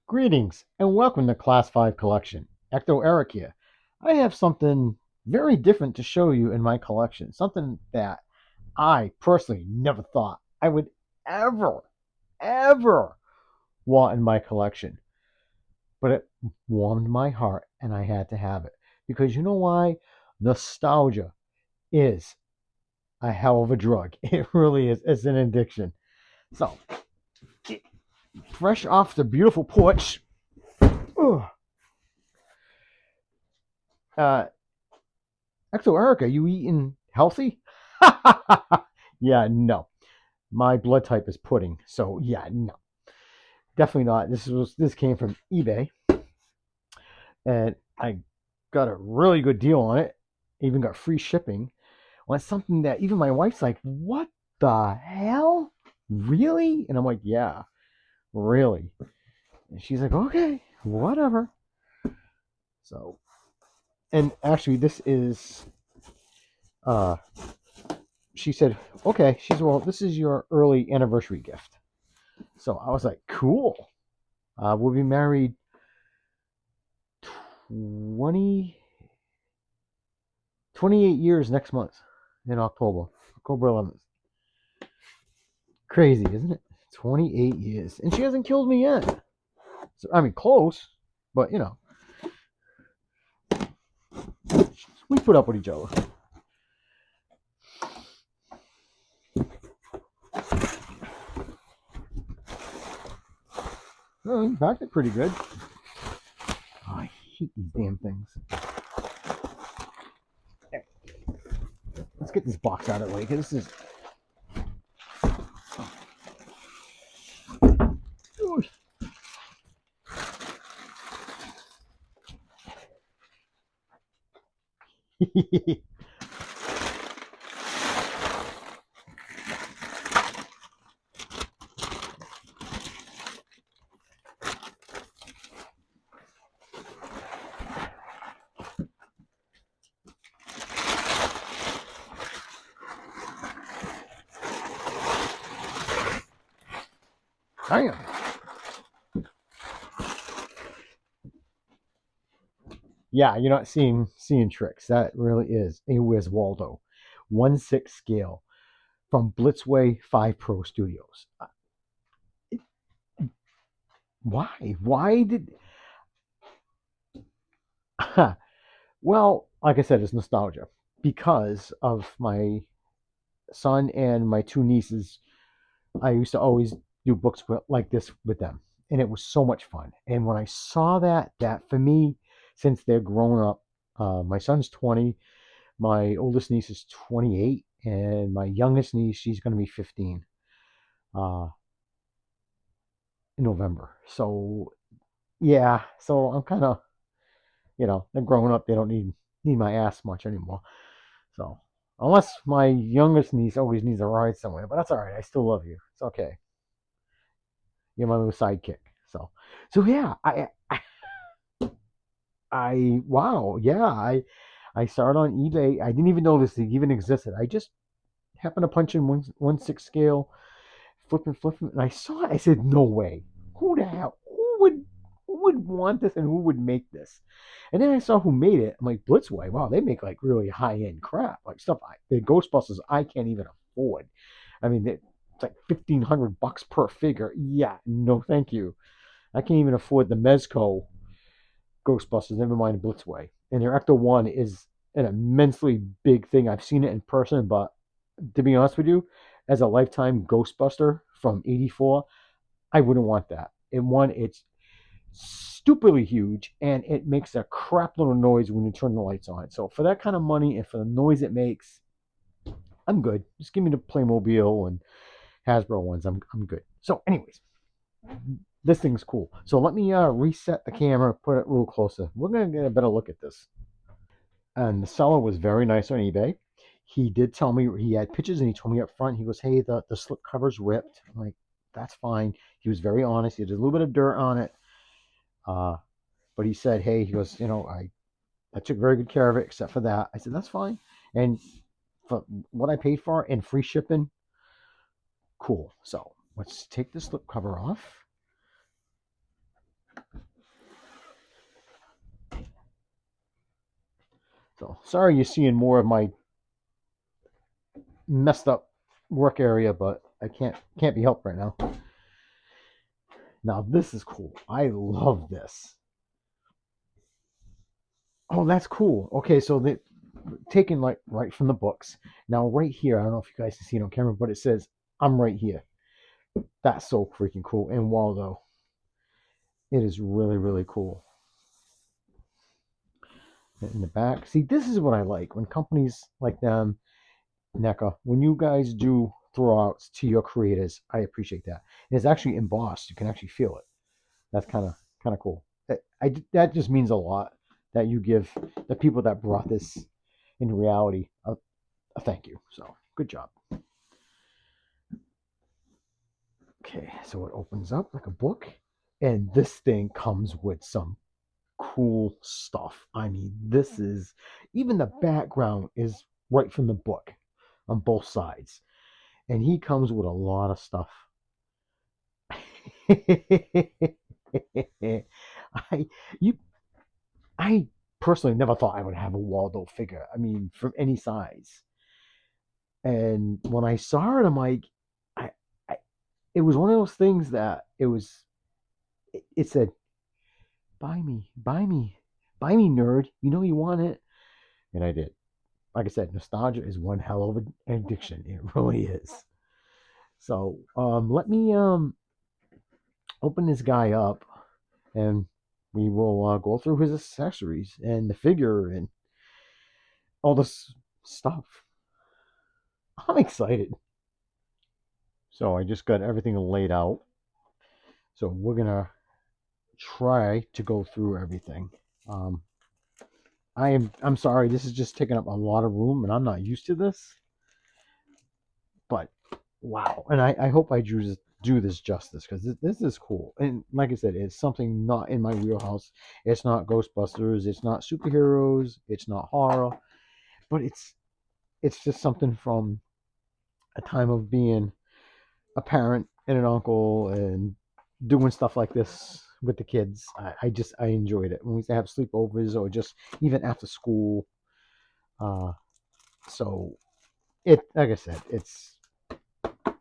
Greetings and welcome to Class 5 Collection. Ecto Eric here. I have something very different to show you in my collection. Something that I personally never thought I would ever want in my collection. But it warmed my heart and I had to have it. Because you know why? Nostalgia is a hell of a drug. It really is. It's an addiction. So, fresh off the beautiful porch. Ugh, uh, Exo Erica, you eating healthy? Yeah, no. My blood type is pudding, so yeah, no, definitely not. This came from eBay, and I got a really good deal on it. Even got free shipping. Well, it's something that even my wife's like, "What the hell? Really?" And I'm like, "Yeah, really." And she's like, "Okay, whatever." So, and actually, this is uh she said, okay, she's well, this is your early anniversary gift. So I was like, cool. We'll be married 20, 28 years next month in October 11th. Crazy, isn't it? 28 years. And she hasn't killed me yet. So, I mean, close, but we put up with each other. Well, in fact, they're pretty good. Oh, I hate these damn things. Let's get this box out of the way because this is. Hang on. Yeah, you're not seeing tricks. That really is a Whiz Waldo, 1/6 scale from Blitzway 5 Pro Studios. Why? Why did? Well, like I said, it's nostalgia because of my son and my two nieces. I used to always do books like this with them, and it was so much fun. And when I saw that for me, since they're grown up, my son's 20, my oldest niece is 28, and my youngest niece, she's going to be 15 uh, in November. So yeah, so I'm kind of, they're growing up. They don't need my ass much anymore. So unless my youngest niece always needs a ride somewhere, but that's all right. I still love you. It's okay. You're my little sidekick. So yeah, I wow, yeah, I started on eBay. I didn't even know this thing even existed. I just happened to punch in 1/6 scale, flipping, and I saw it. I said, no way. Who the hell? Who would want this and who would make this? And then I saw who made it. I'm like, Blitzway. Wow, they make like really high end crap, like stuff the Ghostbusters I can't even afford. I mean, it's like $1,500 per figure. Yeah, no, thank you. I can't even afford the Mezco Ghostbusters. Never mind Blitzway. And their Ecto One is an immensely big thing. I've seen it in person, but to be honest with you, as a lifetime Ghostbuster from '84, I wouldn't want that. In one, it's stupidly huge and it makes a crap load of noise when you turn the lights on. So for that kind of money and for the noise it makes, I'm good. Just give me the Playmobil and Hasbro ones. I'm good. So, anyways, this thing's cool. So let me reset the camera, put it a little closer. We're gonna get a better look at this. And the seller was very nice on eBay. He did tell me he had pictures and he told me up front. He goes, "Hey, the slip cover's ripped." I'm like, "That's fine." He was very honest. He had a little bit of dirt on it, uh, but he said, "Hey," he goes, I took very good care of it except for that." I said, "That's fine." And for what I paid for and free shipping, cool. So let's take the slip cover off. So sorry you're seeing more of my messed up work area, but I can't be helped right now. Now this is cool. I love this. Oh, that's cool. Okay, so they taken like right from the books. Now right here, I don't know if you guys can see it on camera, but it says I'm right here. That's so freaking cool. And Waldo, it is really really cool. In the back, see, this is what I like when companies like them, NECA, when you guys do throwouts to your creators. I appreciate that. And it's actually embossed. You can actually feel it. That's kind of cool. That just means a lot that you give the people that brought this into reality a thank you. So good job. Okay, so it opens up like a book, and this thing comes with some cool stuff. I mean, this is even the background is right from the book on both sides, and he comes with a lot of stuff. I you I personally never thought I would have a Waldo figure. I mean, from any size. And when I saw it, I'm like, I, I it was one of those things that it said, buy me, buy me, nerd. You know you want it, and I did. Like I said, nostalgia is one hell of an addiction. It really is. So let me open this guy up, and we will go through his accessories and the figure and all this stuff. I'm excited. So I just got everything laid out. So we're gonna try to go through everything. Um, I'm sorry, this is just taking up a lot of room, and I'm not used to this. But wow, and I hope I do this justice because this is cool. And like I said, it's something not in my wheelhouse. It's not Ghostbusters. It's not superheroes. It's not horror. But it's just something from a time of being a parent and an uncle and doing stuff like this with the kids. I enjoyed it when we used to have sleepovers or just even after school. Uh, so it, like I said, it's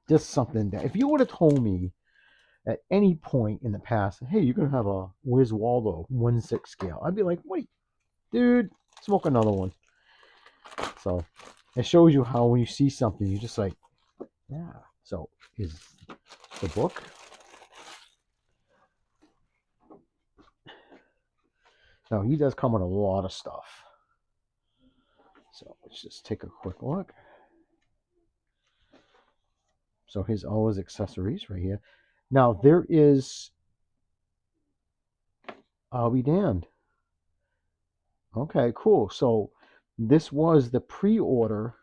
just something that if you would have told me at any point in the past, hey, you're gonna have a Where's Waldo 1/6 scale, I'd be like, wait, dude, smoke another one. So it shows you how when you see something, you're just like, yeah. So is the book. Now he does come with a lot of stuff. So let's just take a quick look. So here's all his accessories right here. Now there is, I'll be damned. Okay, cool. So this was the pre-order,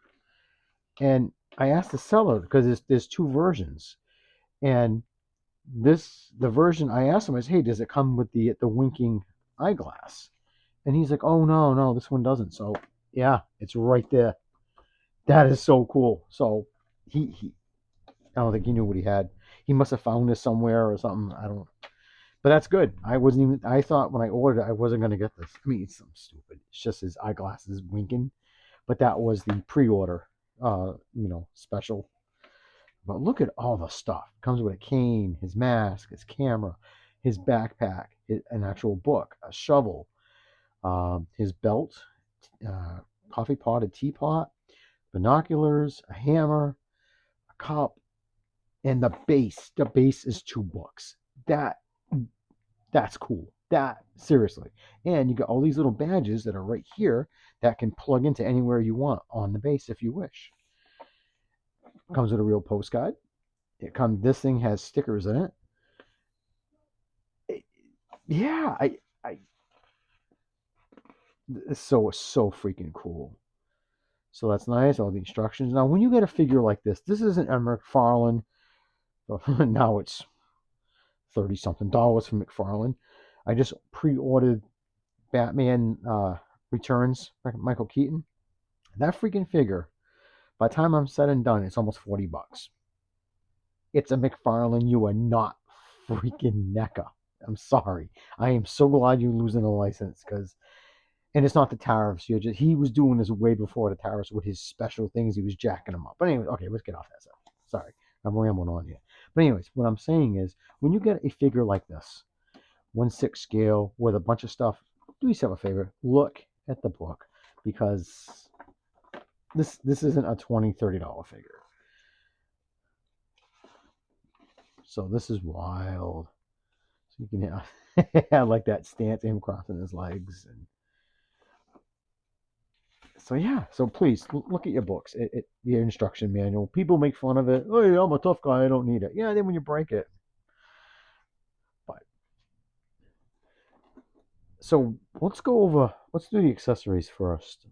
and I asked the seller because there's two versions, and the version I asked him is, hey, does it come with the winking eyeglass? And he's like, oh no, this one doesn't. So yeah, it's right there. That is so cool. So he I don't think he knew what he had. He must have found this somewhere or something. I don't. But that's good. I wasn't even. I thought when I ordered it, I wasn't gonna get this. I mean, it's something stupid. It's just his eyeglasses winking. But that was the pre-order, special. But look at all the stuff. Comes with a cane, his mask, his camera, his backpack, an actual book, a shovel, his belt, uh, coffee pot, a teapot, binoculars, a hammer, a cup, and the base. The base is two books. That's cool. That seriously. And you got all these little badges that are right here that can plug into anywhere you want on the base if you wish. Comes with a real postcard. This thing has stickers in it. Yeah, I it's so freaking cool. So that's nice. All the instructions. Now, when you get a figure like this isn't a McFarlane. Now it's $30 something from McFarlane. I just pre-ordered Batman Returns, Michael Keaton. That freaking figure, by the time I'm said and done, it's almost $40. It's a McFarlane. You are not freaking NECA. I'm sorry. I am so glad you're losing a license because And it's not the tariffs. He was doing this way before the tariffs with his special things. He was jacking them up. But anyway, okay, let's get off that stuff. Sorry, I'm rambling on here. But anyways, what I'm saying is, when you get a figure like this, 1/6 scale with a bunch of stuff, do yourself a favor, look at the book, because this isn't a $20-$30 figure. So this is wild. So you can I like that stance, him crossing his legs. And so yeah, so please look at your books, your instruction manual. People make fun of it. Oh, yeah, I'm a tough guy, I don't need it. Yeah, then when you break it. But so let's do the accessories first.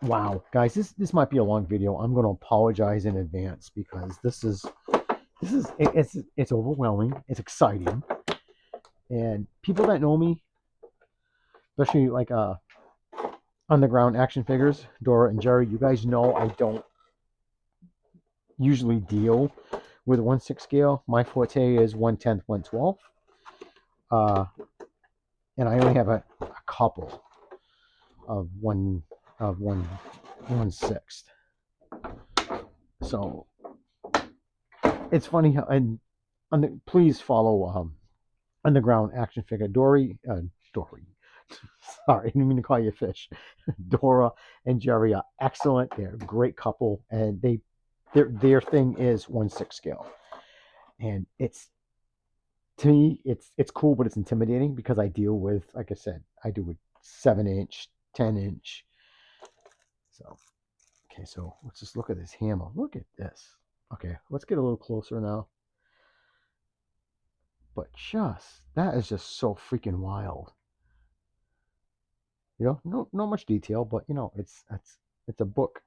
Wow, guys, this might be a long video. I'm going to apologize in advance, because it's overwhelming. It's exciting, and people that know me, especially like underground action figures, Dora and Jerry, you guys know I don't usually deal with 1/6 scale. My forte is 1/10, 1/12, and I only have a couple of 1/6. So it's funny how, and please follow underground action figure Dory. Sorry, I didn't mean to call you a fish. Dora and Jerry are excellent. They're a great couple, and their thing is 1/6 scale, and to me it's cool, but it's intimidating, because I deal with, like I said, I do with 7-inch, 10-inch. So okay, so let's just look at this hammer. Look at this. Okay, let's get a little closer now. But that is just so freaking wild. Not much detail, but it's a book.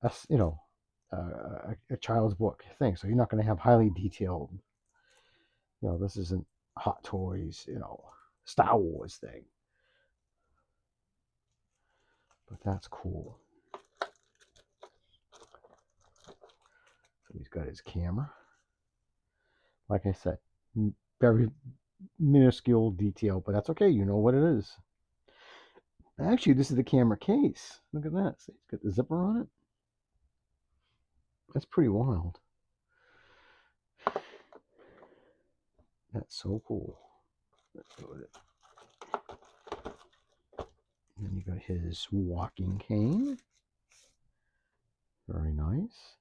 That's a child's book thing. So you're not going to have highly detailed. This isn't Hot Toys, Star Wars thing. But that's cool. So he's got his camera. Like I said, very minuscule detail, but that's okay. You know what it is. Actually, this is the camera case. Look at that. See, it's got the zipper on it. That's pretty wild. That's so cool. Let's go with it. And then you got his walking cane. Very nice.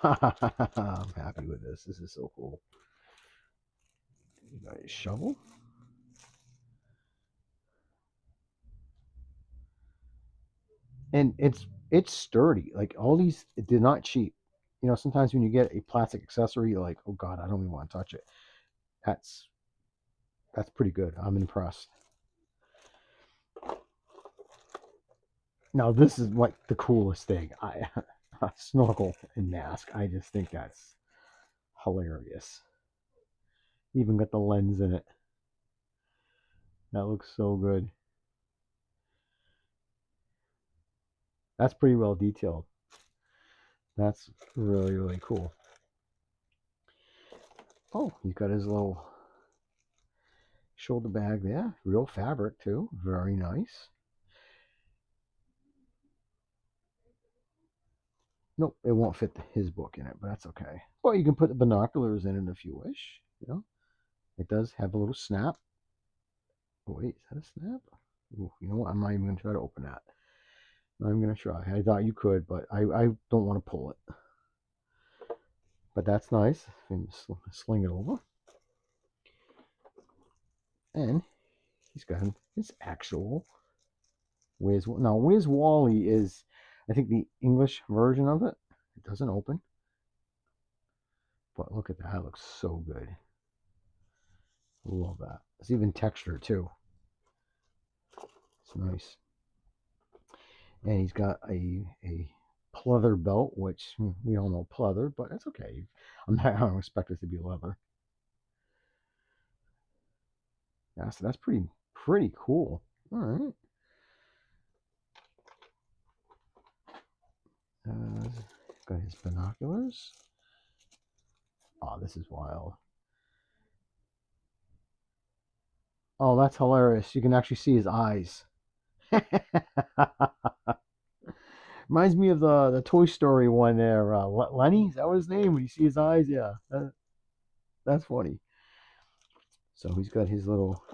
I'm happy with this. This is so cool. You got his shovel. And it's sturdy. Like, all these, they're not cheap. Sometimes when you get a plastic accessory, you're like, oh god, I don't even want to touch it. That's pretty good. I'm impressed. Now this is like the coolest thing. A snorkel and mask. I just think that's hilarious. Even got the lens in it. That looks so good. That's pretty well detailed. That's really, really cool. Oh, he's got his little shoulder bag there. Real fabric too. Very nice. Nope, it won't fit his book in it, but that's okay. Well, you can put the binoculars in it if you wish. It does have a little snap. Oh, wait, is that a snap? Ooh, you know what? I'm not even going to try to open that. I'm going to try. I thought you could, but I don't want to pull it. But that's nice. Sling it over. And he's got his actual Where's Wally is, I think, the English version of it. It doesn't open. But look at that. It looks so good. Love that. It's even texture too. It's nice. And he's got a pleather belt, which we all know pleather, but that's okay. I don't expect it to be leather. Yeah, so that's pretty cool. All right. Got his binoculars. Oh, this is wild. Oh, that's hilarious. You can actually see his eyes. Reminds me of the Toy Story one there. Lenny, is that what his name? When you see his eyes, yeah, that's funny. So he's got his little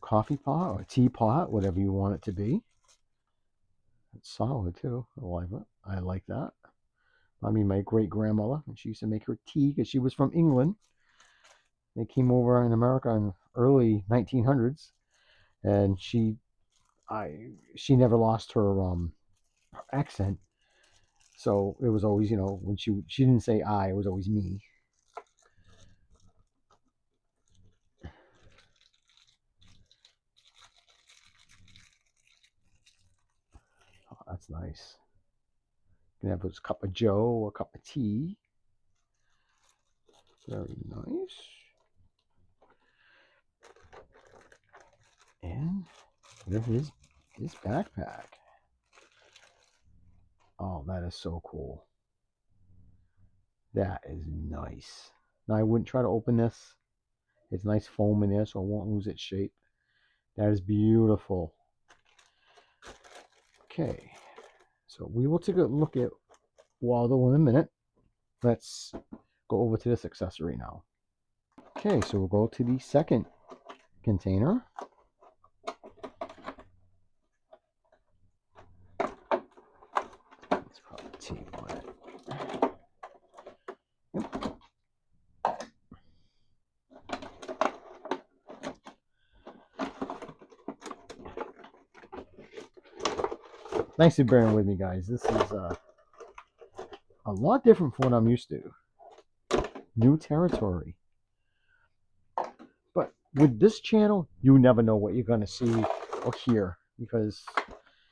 coffee pot or teapot, whatever you want it to be. It's solid too. I like that. I mean, my great grandmother, and she used to make her tea because she was from England. They came over in America in early 1900s, and she never lost her accent. So it was always, when she didn't say I, it was always me. Oh, that's nice. You can have a cup of Joe, a cup of tea. Very nice. And there's his backpack. Oh, that is so cool. That is nice. Now I wouldn't try to open this. It's nice foam in there, so it won't lose its shape. That is beautiful. Okay, so we will take a look at Waldo in a minute. Let's go over to this accessory now. Okay, so we'll go to the second container. Let's probably tape on it. Yep. Thanks for bearing with me, guys. This is a lot different from what I'm used to. New territory. But with this channel, you never know what you're going to see or hear because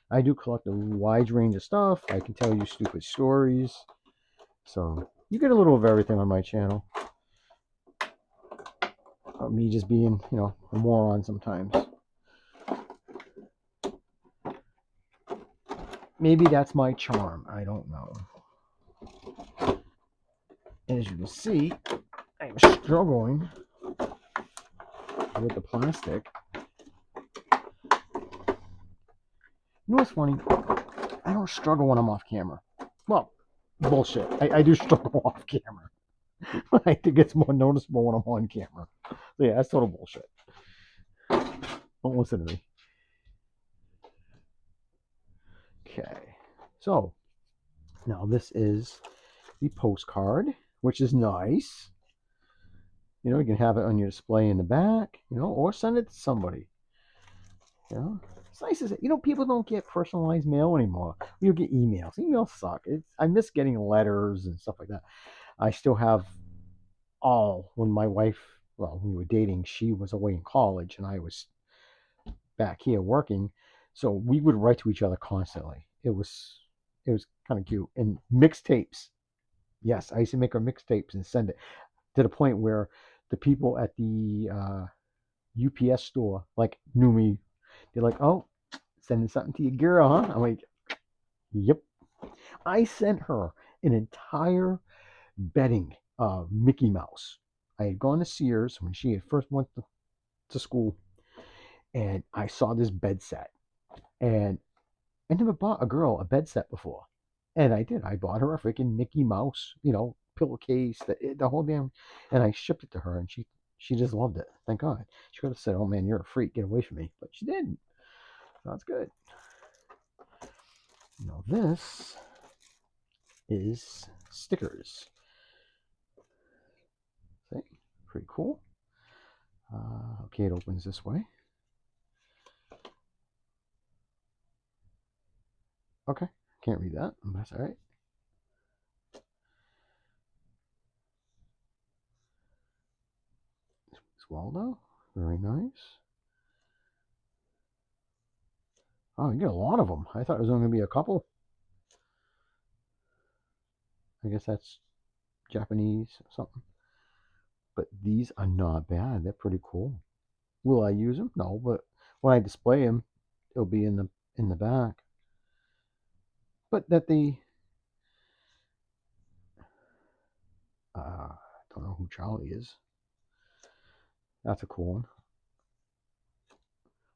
I do collect a wide range of stuff. I can tell you stupid stories. So you get a little of everything on my channel. Me just being, a moron sometimes. Maybe that's my charm. I don't know. As you can see, I'm struggling with the plastic. You know what's funny? I don't struggle when I'm off camera. Well, bullshit. I do struggle off camera. I think it's more noticeable when I'm on camera. So yeah, that's total bullshit. Don't listen to me. Okay. So, now this is the postcard, which is nice. You can have it on your display in the back, or send it to somebody. It's nice to say, people don't get personalized mail anymore. You get emails. Emails suck. I miss getting letters and stuff like that. I still have when my wife, well, when we were dating, she was away in college and I was back here working. So we would write to each other constantly. It was kind of cute. And mixtapes. Yes, I used to make her mixtapes and send it to the point where the people at the UPS store knew me. They're like, "Oh, sending something to your girl, huh?" I'm like, "Yep." I sent her an entire bedding of Mickey Mouse. I had gone to Sears when she had first went to school, and I saw this bed set, and I never bought a girl a bed set before, and I did. I bought her a freaking Mickey Mouse, pillowcase, the whole damn, and I shipped it to her, and she just loved it. Thank God. She could have said, "Oh man, you're a freak. Get away from me," but she didn't. So that's good. Now this is stickers. See? Pretty cool. Okay, it opens this way. Okay, can't read that. That's all right. It's Waldo. Very nice. Oh, you get a lot of them. I thought it was only going to be a couple. I guess that's Japanese or something. But these are not bad. They're pretty cool. Will I use them? No, but when I display them, it'll be in the back. But that I don't know who Charlie is. That's a cool one.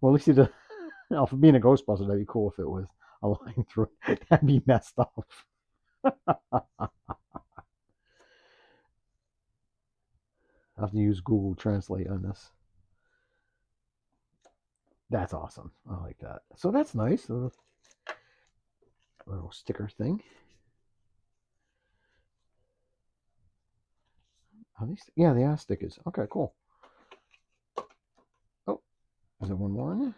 Well, at least he did. For being a Ghostbuster, that'd be cool if it was a line through it. That'd be messed up. I have to use Google Translate on this. That's awesome. I like that. So that's nice. A little sticker thing. Are these? Yeah, they are stickers. Okay, cool. Oh, is there one more in there?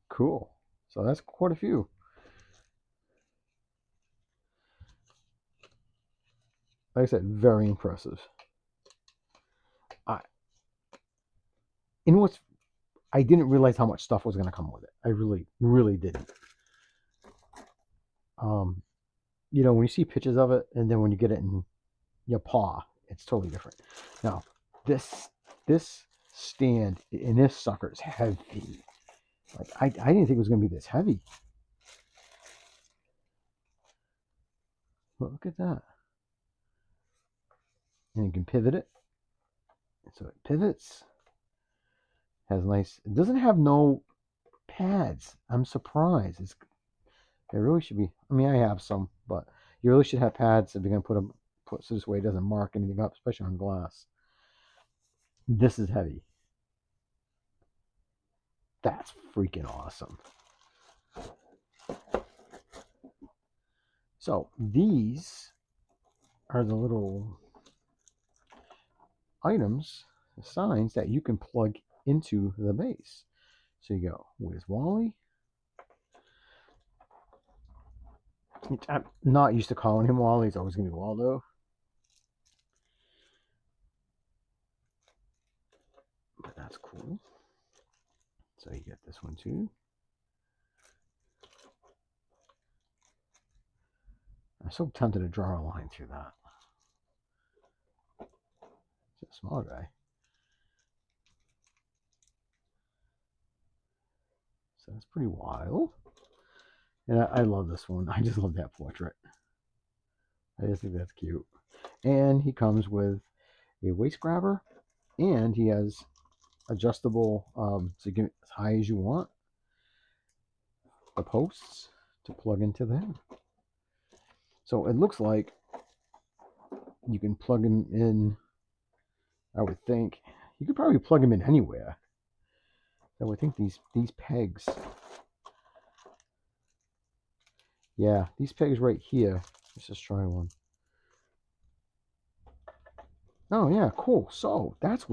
Cool. So that's quite a few. Like I said, very impressive. I, you know what's? I didn't realize how much stuff was going to come with it. I really, really didn't. Um, when you see pictures of it, and then when you get it in your paw, it's totally different. Now, this stand in this sucker is heavy. Like I didn't think it was going to be this heavy. But look at that. And you can pivot it. So it pivots. Has nice. It doesn't have no pads. I'm surprised. There really should be. I mean, I have some, but you really should have pads if you're gonna put so this way it doesn't mark anything up, especially on glass. This is heavy. That's freaking awesome. So these are the little items, signs that you can plug into the base. So you go, where's Wally? I'm not used to calling him Wally. It's always going to be Waldo. But that's cool. So you get this one too. I'm so tempted to draw a line through that. It's a small guy. So that's pretty wild. And I love this one. I just love that portrait. I just think that's cute. And he comes with a waist grabber, and he has adjustable, so you get as high as you want. The posts to plug into them. So it looks like you can plug him in. I would think you could probably plug him in anywhere. I would think these pegs. Yeah, these pegs right here. Let's just try one. Oh yeah, cool. So that's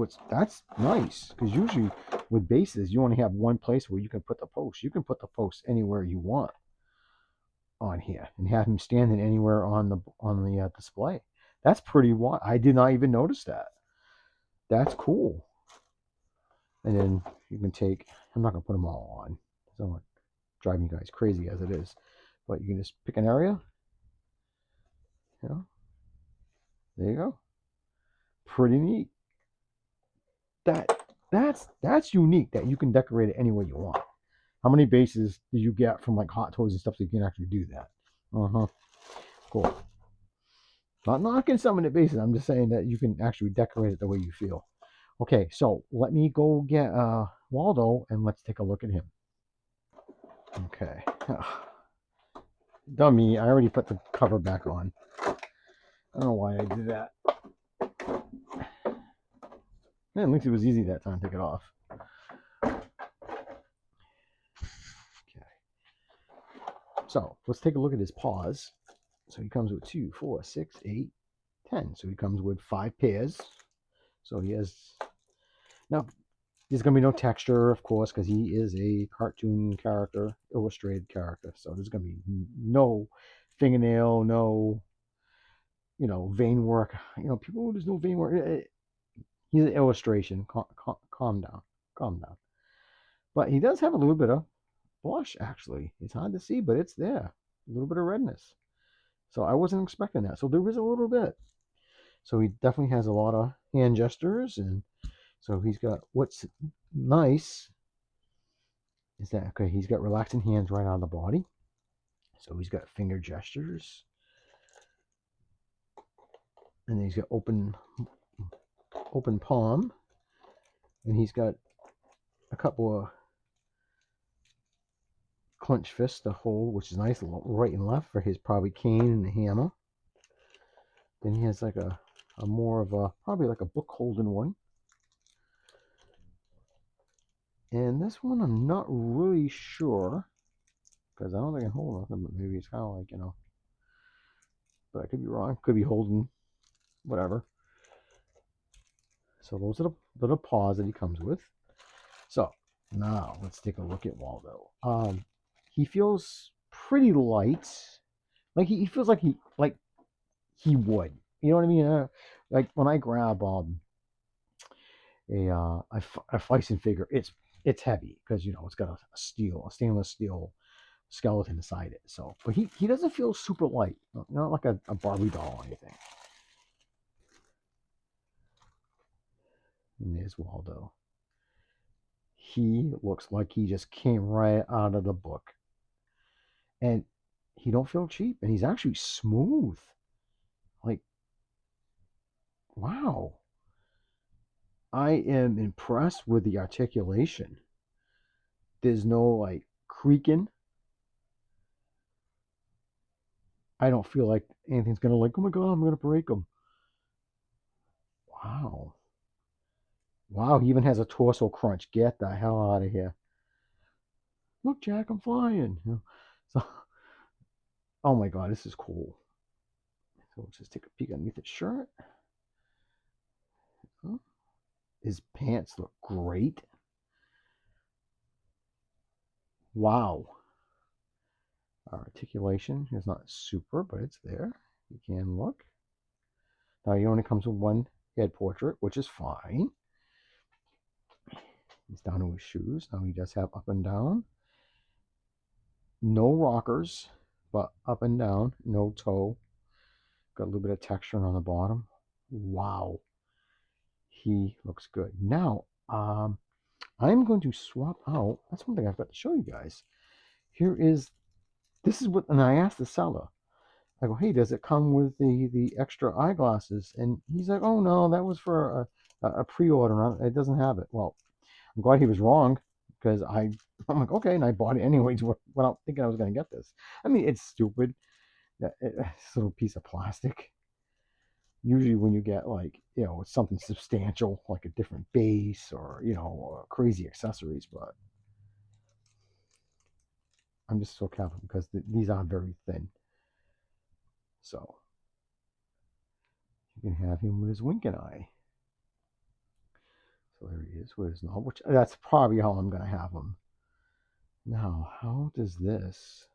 nice, because usually with bases you only have one place where you can put the post. You can put the post anywhere you want on here and have him standing anywhere on the display. That's pretty wild. I did not even notice that. That's cool. And then you can take. I'm not gonna put them all on. I don't want to drive you guys crazy as it is, but you can just pick an area. There you go. Pretty neat. That's unique that you can decorate it any way you want. How many bases do you get from like Hot Toys and stuff so you can actually do that? Cool. Not knocking some of the bases. I'm just saying that you can actually decorate it the way you feel. Okay, so let me go get Waldo and let's take a look at him. Okay. Dummy, I already put the cover back on. I don't know why I did that. Man, at least it was easy that time to take it off. Okay. So let's take a look at his paws. So he comes with 2, 4, 6, 8, 10. So he comes with 5 pairs. So he has. Now, there's going to be no texture, of course, because he is a cartoon character, illustrated character. So there's going to be no fingernail, no, vein work. People, there's no vein work. He's an illustration. Calm down. Calm down. But he does have a little bit of blush, actually. It's hard to see, but it's there. A little bit of redness. So I wasn't expecting that. So there is a little bit. So he definitely has a lot of hand gestures. And so he's got, what's nice is that, okay, he's got relaxing hands right on the body. So he's got finger gestures. And then he's got open palm. And he's got a couple of clenched fists to hold, which is nice, right and left for his probably cane and the hammer. Then he has like a more of a, probably like a book holding one. And this one I'm not really sure, because I don't think I hold nothing, but maybe it's kind of like, but I could be wrong. Could be holding whatever. So those are the paws that he comes with. So now let's take a look at Waldo. He feels pretty light. Like he feels like he would. You know what I mean? Like when I grab a Fison figure, it's heavy because it's got a stainless steel skeleton inside it. So, but he doesn't feel super light. Not like a Barbie doll or anything. And there's Waldo. He looks like he just came right out of the book, and he don't feel cheap, and he's actually smooth. Like, wow. I am impressed with the articulation. There's no like creaking. I don't feel like anything's gonna like, oh my god, I'm gonna break him. Wow. Wow, he even has a torso crunch. Get the hell out of here. Look, Jack, I'm flying. So, oh my god, this is cool. So let's just take a peek underneath his shirt. His pants look great. Wow. Our articulation is not super, but it's there. You can look. Now he only comes with one head portrait, which is fine. He's down to his shoes. Now he does have up and down. No rockers, but up and down. No toe. Got a little bit of texture on the bottom. Wow. He looks good. Now, I'm going to swap out. That's one thing I've got to show you guys. This is what, and I asked the seller, I go, hey, does it come with the extra eyeglasses? And he's like, oh no, that was for a pre-order. It doesn't have it. Well, I'm glad he was wrong, because I'm like, okay, and I bought it anyways without thinking I was going to get this. I mean, it's stupid. It's a little piece of plastic. Usually when you get like, something substantial, like a different base or, crazy accessories, but I'm just so careful because these are very thin. So you can have him with his winking eye. So there he is with his knob, which that's probably how I'm going to have him. Now, how does this?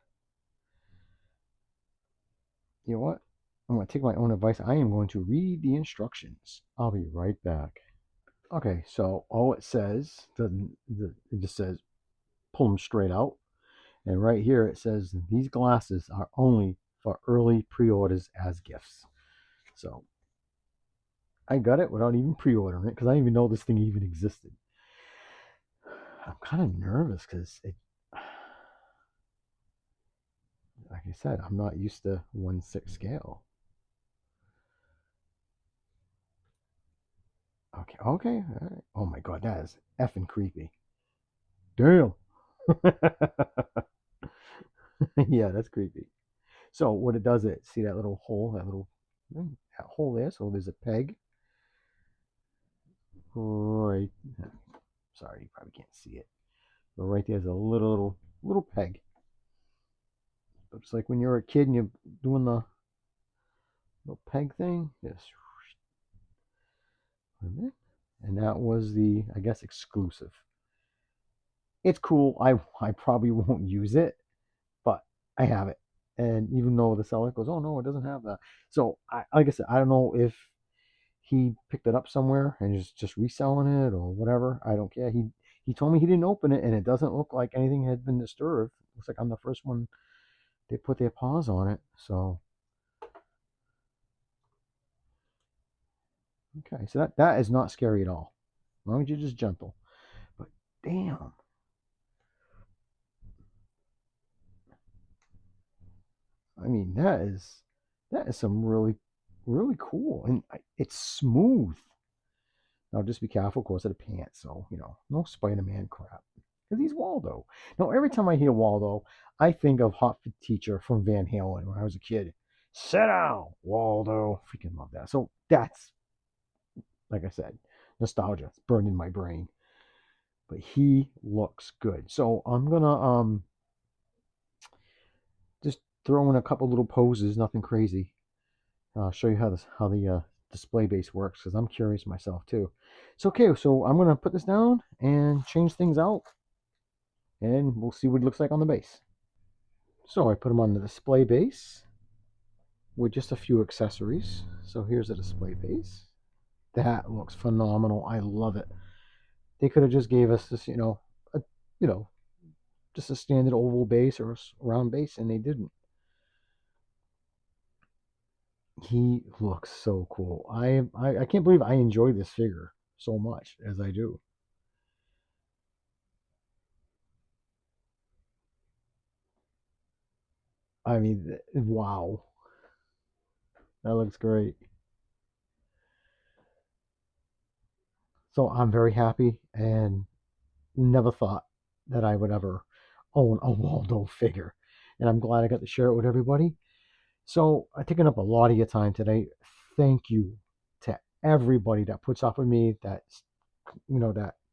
You know what? I'm going to take my own advice. I am going to read the instructions. I'll be right back. Okay, so all it says, it just says pull them straight out. And right here it says these glasses are only for early pre-orders as gifts. So I got it without even pre-ordering it because I didn't even know this thing even existed. I'm kind of nervous because like I said, I'm not used to 1/6 scale. Okay, okay, all right. Oh my god, that is effing creepy. Damn. Yeah, that's creepy. So what it does, it see that little hole, that hole there. So there's a peg right. Sorry, you probably can't see it. But right there's a little peg. Looks like when you're a kid and you're doing the little peg thing. Yes. And that was the, I guess, exclusive. It's cool. I probably won't use it, but I have it. And even though the seller goes, oh no, it doesn't have that. So like I said, I don't know if he picked it up somewhere and is just reselling it or whatever. I don't care. He told me he didn't open it and it doesn't look like anything had been disturbed. Looks like I'm the first one they put their paws on it. So okay, so that is not scary at all. As long as you're just gentle. But damn. I mean, that is some really cool, and it's smooth. Now just be careful, of course, of the pants. So, no Spider-Man crap. Because he's Waldo. Now, every time I hear Waldo, I think of Hot Teacher from Van Halen when I was a kid. Sit down, Waldo. Freaking love that. So that's, like I said, nostalgia. It's burned in my brain. But he looks good. So I'm gonna just throw in a couple little poses, nothing crazy. Show you how the display base works because I'm curious myself too. So okay, so I'm gonna put this down and change things out, and we'll see what it looks like on the base. So I put them on the display base with just a few accessories. So here's the display base. That looks phenomenal. I love it. They could have just gave us this, a, you know, just a standard oval base or a round base, and they didn't. He looks so cool. I can't believe I enjoy this figure so much as I do. I mean, wow, that looks great. So I'm very happy and never thought that I would ever own a Waldo figure. And I'm glad I got to share it with everybody. So I've taken up a lot of your time today. Thank you to everybody that puts up with me, that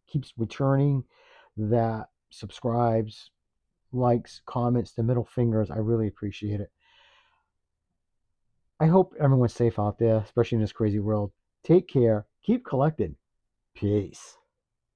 keeps returning, that subscribes, likes, comments, the middle fingers. I really appreciate it. I hope everyone's safe out there, especially in this crazy world. Take care. Keep collecting. Peace.